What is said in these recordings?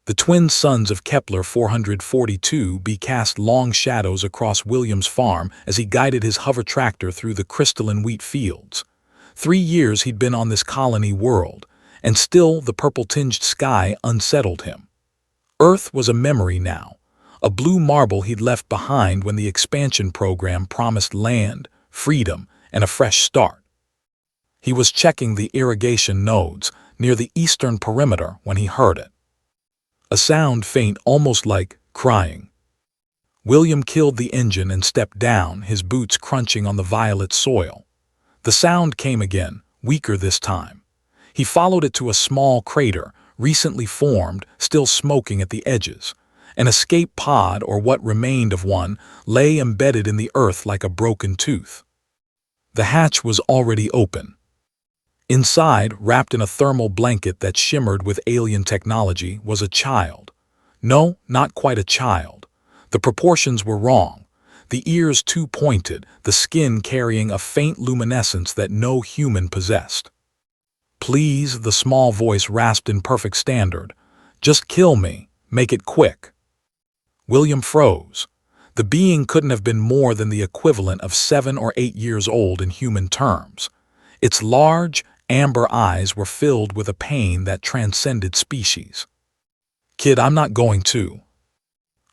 The twin suns of Kepler 442b cast long shadows across William's farm as he guided his hover tractor through the crystalline wheat fields. 3 years he'd been on this colony world, and still the purple-tinged sky unsettled him. Earth was a memory now, a blue marble he'd left behind when the expansion program promised land, freedom, and a fresh start. He was checking the irrigation nodes near the eastern perimeter when he heard it. A sound faint, almost like crying. William killed the engine and stepped down, his boots crunching on the violet soil. The sound came again, weaker this time. He followed it to a small crater, recently formed, still smoking at the edges. An escape pod, or what remained of one, lay embedded in the earth like a broken tooth. The hatch was already open. Inside, wrapped in a thermal blanket that shimmered with alien technology, was a child. No, not quite a child. The proportions were wrong. The ears too pointed, the skin carrying a faint luminescence that no human possessed. "Please," the small voice rasped in perfect standard. "Just kill me. Make it quick." William froze. The being couldn't have been more than the equivalent of 7 or 8 years old in human terms. Its large, amber eyes were filled with a pain that transcended species. "Kid, I'm not going to."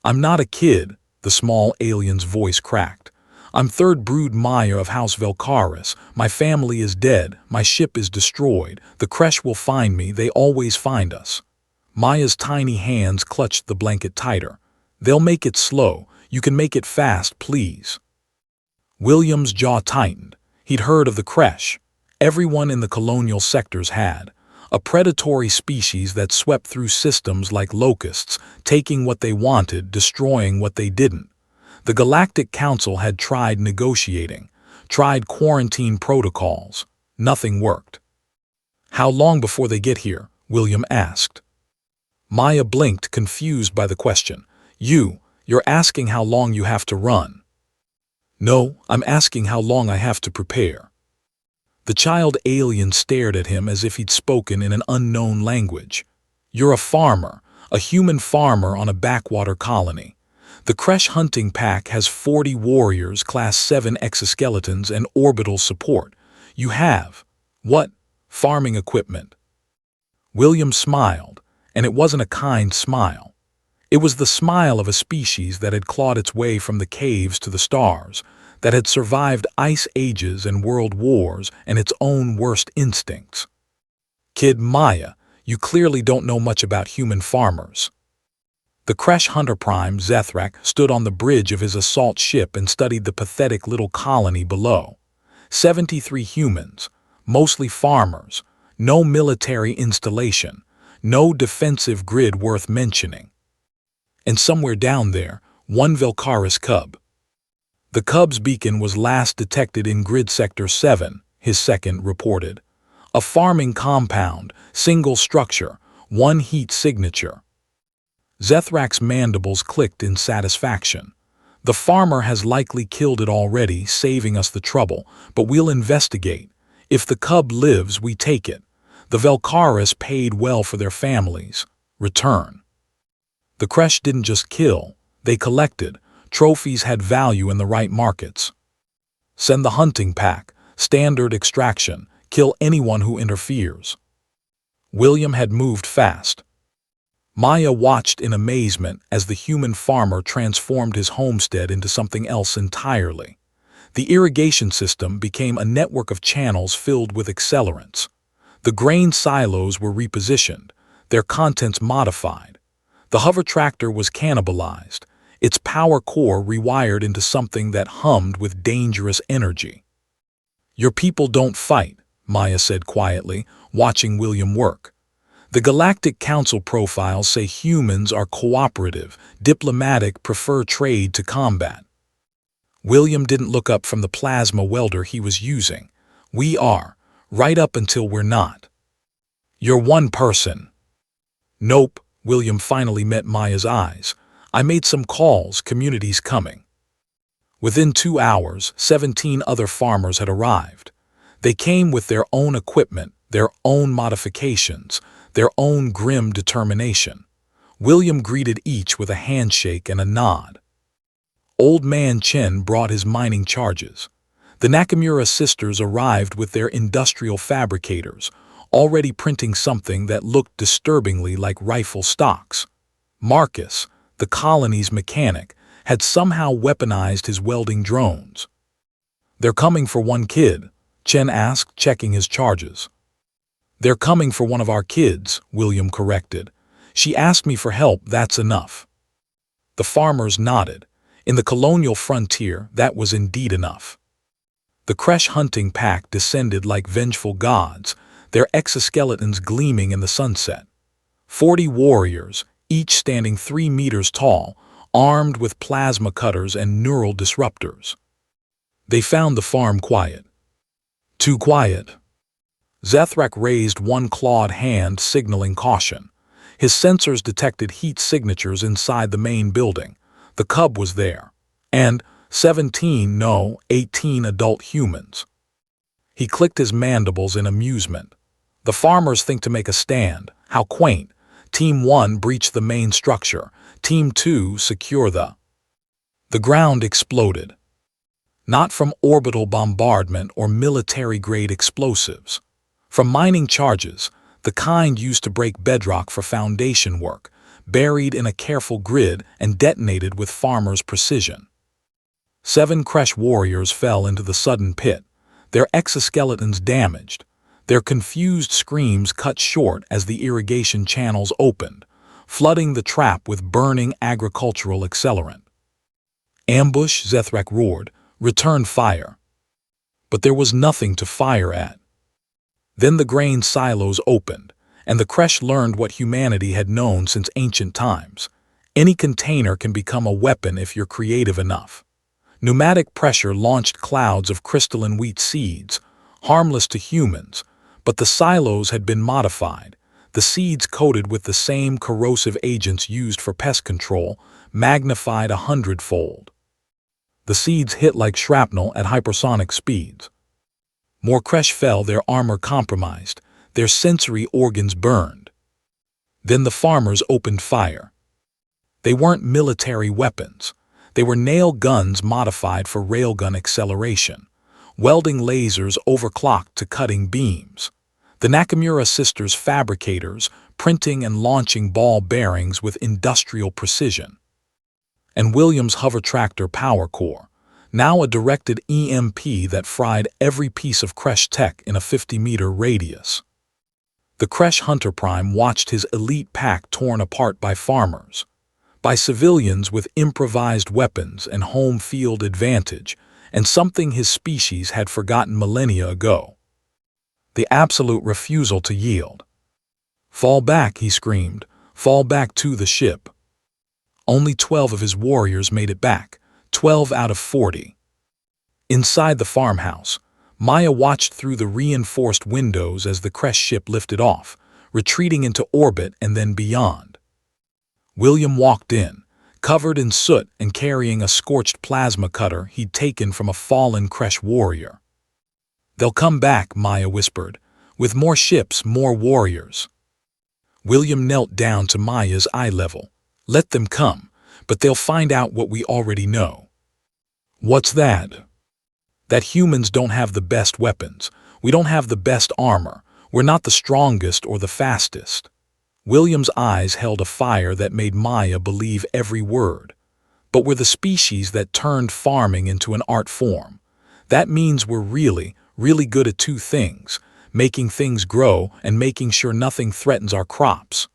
"I'm not a kid," the small alien's voice cracked. "I'm third brood Maya of House Velcaris. My family is dead. My ship is destroyed. The creche will find me. They always find us." Maya's tiny hands clutched the blanket tighter. "They'll make it slow. You can make it fast, please." William's jaw tightened. He'd heard of the creche. Everyone in the colonial sectors had. A predatory species that swept through systems like locusts, taking what they wanted, destroying what they didn't. The Galactic Council had tried negotiating, tried quarantine protocols. Nothing worked. "How long before they get here?" William asked. Maya blinked, confused by the question. You're asking how long you have to run." "No, I'm asking how long I have to prepare." The child alien stared at him as if he'd spoken in an unknown language. "You're a farmer, a human farmer on a backwater colony. The creche hunting pack has 40 warriors, Class 7 exoskeletons, and orbital support. You have, what? Farming equipment." William smiled, and it wasn't a kind smile. It was the smile of a species that had clawed its way from the caves to the stars, that had survived ice ages and world wars and its own worst instincts. "Kid, Maya, you clearly don't know much about human farmers." The creche hunter prime, Zethrak, stood on the bridge of his assault ship and studied the pathetic little colony below. 73 humans, mostly farmers, no military installation, no defensive grid worth mentioning. And somewhere down there, one Velcaris cub. The cub's beacon was last detected in Grid Sector 7, his second reported. A farming compound, single structure, one heat signature. Zethrak's mandibles clicked in satisfaction. "The farmer has likely killed it already, saving us the trouble, but we'll investigate. If the cub lives, we take it. The Velcaris paid well for their families. Return." The creche didn't just kill, they collected. Trophies had value in the right markets. "Send the hunting pack, standard extraction, kill anyone who interferes." William had moved fast. Maya watched in amazement as the human farmer transformed his homestead into something else entirely. The irrigation system became a network of channels filled with accelerants. The grain silos were repositioned, their contents modified. The hover tractor was cannibalized, its power core rewired into something that hummed with dangerous energy. "Your people don't fight," Maya said quietly, watching William work. "The Galactic Council profiles say humans are cooperative, diplomatic, prefer trade to combat." William didn't look up from the plasma welder he was using. "We are, right up until we're not." "You're one person." "Nope." William finally met Maya's eyes. "I made some calls, communities coming." Within 2 hours, 17 other farmers had arrived. They came with their own equipment, their own modifications, their own grim determination. William greeted each with a handshake and a nod. Old Man Chen brought his mining charges. The Nakamura sisters arrived with their industrial fabricators, already printing something that looked disturbingly like rifle stocks. Marcus, the colony's mechanic, had somehow weaponized his welding drones. "They're coming for one kid," Chen asked, checking his charges. "They're coming for one of our kids," William corrected. "She asked me for help, that's enough." The farmers nodded. In the colonial frontier, that was indeed enough. The Kresh hunting pack descended like vengeful gods, their exoskeletons gleaming in the sunset. 40 warriors, each standing 3 meters tall, armed with plasma cutters and neural disruptors. They found the farm quiet. Too quiet. Zethrak raised one clawed hand, signaling caution. His sensors detected heat signatures inside the main building. The cub was there. And 18 adult humans. He clicked his mandibles in amusement. The farmers think to make a stand. How quaint. Team 1 breach the main structure. Team 2 secure the... The ground exploded. Not from orbital bombardment or military-grade explosives. From mining charges, the kind used to break bedrock for foundation work, buried in a careful grid and detonated with farmers' precision. 7 Kresh warriors fell into the sudden pit, their exoskeletons damaged, their confused screams cut short as the irrigation channels opened, flooding the trap with burning agricultural accelerant. "Ambush," Zethrak roared. "Return fire." But there was nothing to fire at. Then the grain silos opened, and the Kresh learned what humanity had known since ancient times. Any container can become a weapon if you're creative enough. Pneumatic pressure launched clouds of crystalline wheat seeds, harmless to humans, but the silos had been modified, the seeds coated with the same corrosive agents used for pest control, magnified 100-fold. The seeds hit like shrapnel at hypersonic speeds. More Kresh fell, their armor compromised, their sensory organs burned. Then the farmers opened fire. They weren't military weapons. They were nail guns modified for railgun acceleration, welding lasers overclocked to cutting beams. The Nakamura sisters' fabricators, printing and launching ball bearings with industrial precision. And William's hover tractor power core, now a directed EMP that fried every piece of Kresh tech in a 50-meter radius. The Kresh Hunter Prime watched his elite pack torn apart by farmers, by civilians with improvised weapons and home field advantage, and something his species had forgotten millennia ago: the absolute refusal to yield. "Fall back," he screamed. "Fall back to the ship." Only 12 of his warriors made it back, 12 out of 40. Inside the farmhouse, Maya watched through the reinforced windows as the Kresh ship lifted off, retreating into orbit and then beyond. William walked in, covered in soot and carrying a scorched plasma cutter he'd taken from a fallen Kresh warrior. "They'll come back," Maya whispered, "with more ships, more warriors." William knelt down to Maya's eye level. "Let them come, but they'll find out what we already know." "What's that?" "That humans don't have the best weapons. We don't have the best armor. We're not the strongest or the fastest." William's eyes held a fire that made Maya believe every word. "But we're the species that turned farming into an art form. That means we're really, really good at 2 things, making things grow and making sure nothing threatens our crops."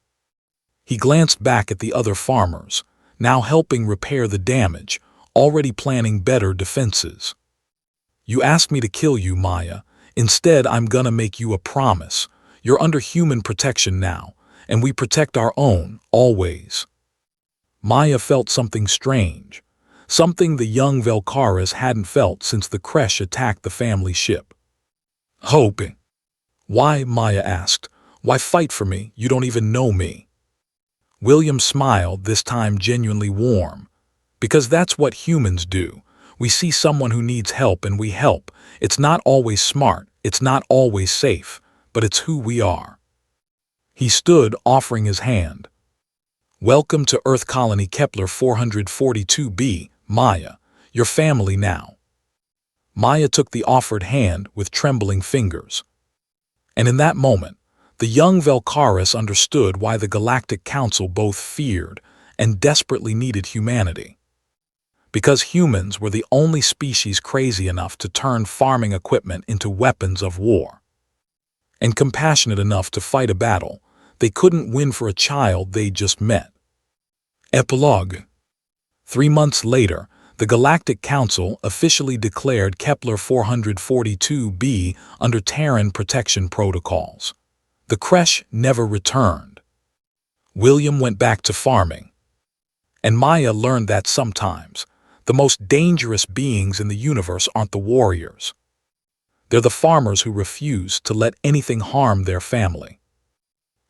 He glanced back at the other farmers, now helping repair the damage, already planning better defenses. "You asked me to kill you, Maya. Instead, I'm gonna make you a promise. You're under human protection now, and we protect our own, always." Maya felt something strange, something the young Velkaras hadn't felt since the Kresh attacked the family ship. "Hoping." "Why?" Maya asked. "Why fight for me? You don't even know me." William smiled, this time genuinely warm. "Because that's what humans do. We see someone who needs help and we help. It's not always smart, it's not always safe, but it's who we are." He stood, offering his hand. Welcome to Earth Colony Kepler 442b, Maya. Your family now. Maya took the offered hand with trembling fingers. And in that moment, the young Velkaris understood why the Galactic Council both feared and desperately needed humanity. Because humans were the only species crazy enough to turn farming equipment into weapons of war. And compassionate enough to fight a battle they couldn't win for a child they'd just met. Epilogue. 3 months later, the Galactic Council officially declared Kepler 442b under Terran protection protocols. The creche never returned. William went back to farming. And Maya learned that sometimes the most dangerous beings in the universe aren't the warriors. They're the farmers who refuse to let anything harm their family.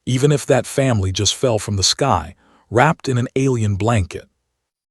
Even if that family just fell from the sky, wrapped in an alien blanket.